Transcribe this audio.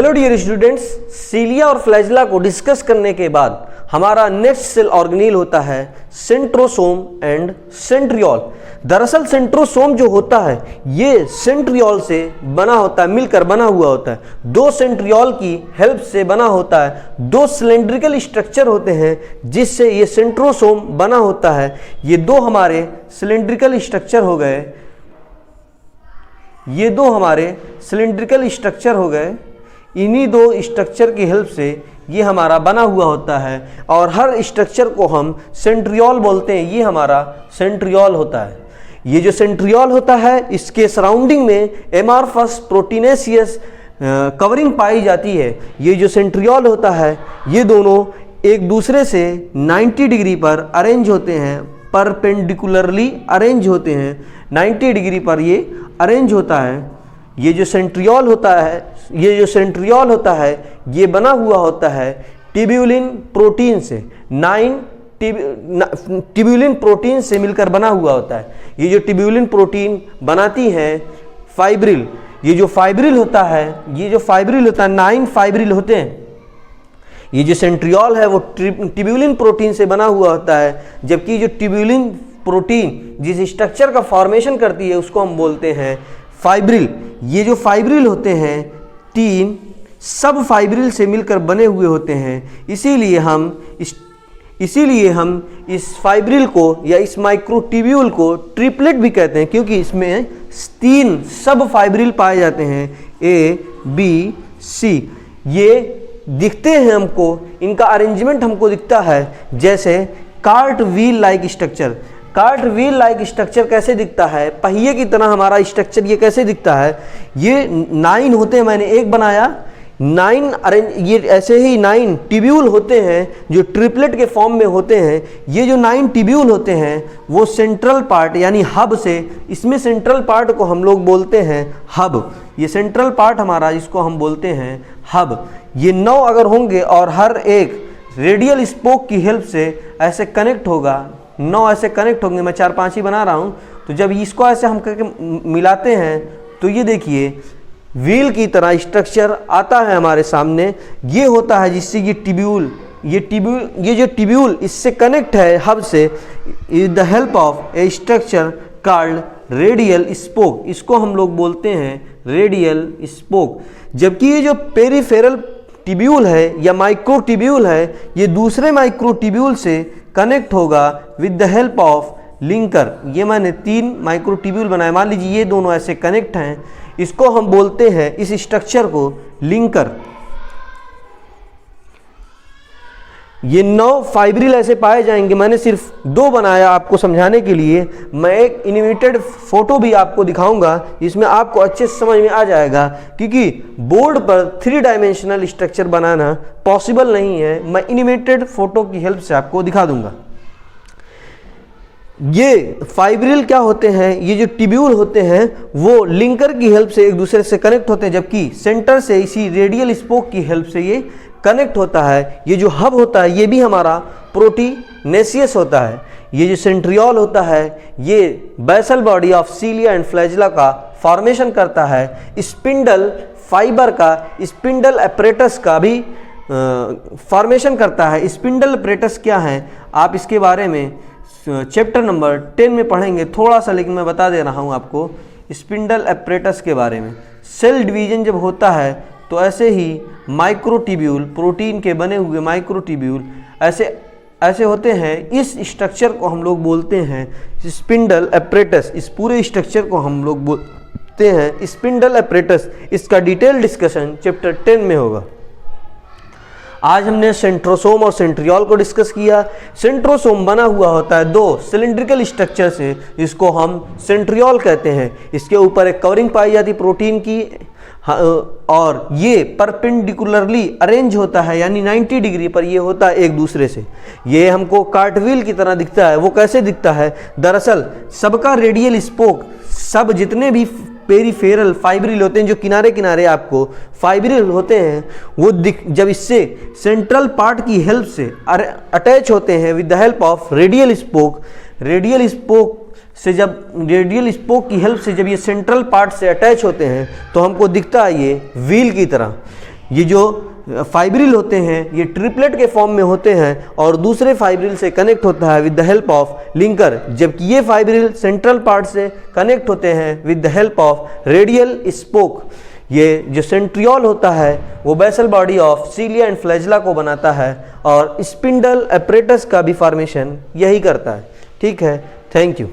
Hello dear students, सीलिया और flagella को discuss करने के बाद हमारा नेक्स्ट सेल ऑर्गेनील होता है सेंट्रोसोम एंड सेंट्रियोल। दरअसल सेंट्रोसोम जो होता है ये सेंट्रियोल से बना होता है, मिलकर बना हुआ होता है। दो सेंट्रियोल की हेल्प से बना होता है, दो सिलेंड्रिकल स्ट्रक्चर होते हैं जिससे ये सेंट्रोसोम बना होता है। ये दो हमारे सिलेंड्रिकल स्ट्रक्चर हो गए, ये दो हमारे सिलेंड्रिकल स्ट्रक्चर हो गए। इन्हीं दो स्ट्रक्चर की हेल्प से ये हमारा बना हुआ होता है और हर स्ट्रक्चर को हम सेंट्रियोल बोलते हैं। ये हमारा सेंट्रियोल होता है। ये जो सेंट्रियोल होता है इसके सराउंडिंग में एमार्फस प्रोटीनेशियस कवरिंग पाई जाती है। ये जो सेंट्रियोल होता है ये दोनों एक दूसरे से 90 डिग्री पर अरेंज होते हैं, परपेंडिकुलरली अरेंज होते हैं। 90 डिग्री पर ये अरेंज होता है। ये जो सेंट्रियोल होता है ये बना हुआ होता है ट्यूब्यूलिन प्रोटीन से। 9 ट्यूब्यूलिन प्रोटीन से मिलकर बना हुआ होता है। ये जो ट्यूब्यूलिन प्रोटीन बनाती है फाइब्रिल, ये जो फाइब्रिल होता है 9 फाइब्रिल होते हैं। ये जो सेंट्रियोल है वो ट्यूब्यूलिन प्रोटीन से बना हुआ होता है, जबकि जो ट्यूब्यूलिन प्रोटीन जिस स्ट्रक्चर का फॉर्मेशन करती है उसको हम बोलते हैं फाइब्रिल। ये जो फाइब्रिल होते हैं 3 सब फाइब्रिल से मिलकर बने हुए होते हैं। इसीलिए हम इस फाइब्रिल को या इस माइक्रोट्यूब्यूल को ट्रिपलेट भी कहते हैं, क्योंकि इसमें 3 सब फाइब्रिल पाए जाते हैं, A, B, C। ये दिखते हैं हमको, इनका अरेंजमेंट हमको दिखता है जैसे cart wheel like structure. Cart wheel like structure कैसे दिखता है, पहिए की तरह हमारा स्ट्रक्चर ये कैसे दिखता है। ये 9 होते हैं, मैंने एक बनाया 9 अरेंज, ये ऐसे ही 9 ट्यूब्यूल होते हैं जो ट्रिपलेट के फॉर्म में होते हैं। ये जो 9 ट्यूब्यूल होते हैं वो सेंट्रल पार्ट यानी हब से, इसमें सेंट्रल पार्ट को हम लोग बोलते हैं हब। ये सेंट्रल पार्ट हमारा इसको हम बोलते हैं हब। ये 9 अगर होंगे और हर एक रेडियल स्पोक की हेल्प से ऐसे कनेक्ट होगा, 9 ऐसे कनेक्ट होंगे। मैं 4-5 ही बना रहा हूँ। तो जब इसको ऐसे हम करके मिलाते हैं तो ये देखिए व्हील की तरह स्ट्रक्चर आता है हमारे सामने। ये होता है जिससे ये जो ट्यूब्यूल इससे कनेक्ट है हब से, with the help of A structure called radial spoke. इसको हम लोग बोलते हैं रेडियल स्पोक। जबकि ये जो पेरिफेरल ट्यूब्यूल है या माइक्रोट्यूब्यूल है ये दूसरे माइक्रोट्यूब्यूल से कनेक्ट होगा with the help of linker. ये मैंने 3 माइक्रोट्यूब्यूल बनाए, मान लीजिए ये दोनों ऐसे कनेक्ट हैं, इसको हम बोलते हैं इस स्ट्रक्चर को लिंकर। ये 9 फाइब्रिल ऐसे पाए जाएंगे। मैंने सिर्फ 2 बनाया आपको समझाने के लिए। मैं एक एनिमेटेड फोटो भी आपको दिखाऊंगा जिसमें आपको अच्छे से समझ में आ जाएगा, क्योंकि बोर्ड पर 3 डायमेंशनल स्ट्रक्चर बनाना पॉसिबल नहीं है। मैं एनिमेटेड फोटो की हेल्प से आपको दिखा दूंगा। ये फाइब्रिल क्या होते हैं, ये जो ट्यूब्यूल होते हैं वो लिंकर की हेल्प से एक दूसरे से कनेक्ट होते हैं, जबकि सेंटर से इसी रेडियल स्पोक की हेल्प से ये कनेक्ट होता है। ये जो हब होता है ये भी हमारा प्रोटीनेशियस होता है। ये जो सेंट्रियोल होता है ये basal body of cilia and flagella का फॉर्मेशन करता है। स्पिंडल फाइबर का, स्पिंडल एपरेटस का भी फॉर्मेशन करता है। स्पिंडल एपरेटस क्या है आप इसके बारे में चैप्टर नंबर 10 में पढ़ेंगे थोड़ा सा, लेकिन मैं बता दे रहा हूँ आपको स्पिंडल एपरेटस के बारे में। सेल डिवीजन जब होता है तो ऐसे ही माइक्रोट्यूब्यूल, प्रोटीन के बने हुए माइक्रोट्यूब्यूल ऐसे होते हैं। इस स्ट्रक्चर को हम लोग बोलते हैं स्पिंडल एपरेटस। इस पूरे स्ट्रक्चर को हम लोग बोलते हैं स्पिंडल एपरेटस। इसका डिटेल डिस्कशन चैप्टर 10 में होगा। आज हमने सेंट्रोसोम और सेंट्रियोल को डिस्कस किया। सेंट्रोसोम बना हुआ होता है 2 सिलेंड्रिकल स्ट्रक्चर से, इसको हम सेंट्रियोल कहते हैं। इसके ऊपर एक कवरिंग पाई जाती प्रोटीन की और ये परपेंडिकुलरली अरेंज होता है, यानी 90 डिग्री पर ये होता है एक दूसरे से। ये हमको कार्टव्हील की तरह दिखता है। वो कैसे दिखता है, दरअसल सबका रेडियल स्पोक, सब जितने भी पेरिफेरल फाइब्रिल होते हैं जो किनारे किनारे आपको फाइब्रिल होते हैं वो जब इससे सेंट्रल पार्ट की हेल्प से अटैच होते हैं with the help of radial spoke. Radial spoke से जब रेडियल स्पोक की हेल्प से जब ये सेंट्रल पार्ट से अटैच होते हैं तो हमको दिखता है ये व्हील की तरह। ये जो फाइब्रिल होते हैं ये ट्रिपलेट के फॉर्म में होते हैं और दूसरे फाइब्रिल से कनेक्ट होता है with the help of linker, जबकि ये फाइब्रिल सेंट्रल पार्ट से कनेक्ट होते हैं with the help of radial spoke. ये जो सेंट्रियोल होता है वो basal body of cilia and flagella को बनाता है और स्पिंडल एपरेटस का भी फॉर्मेशन यही करता है। ठीक है, थैंक यू।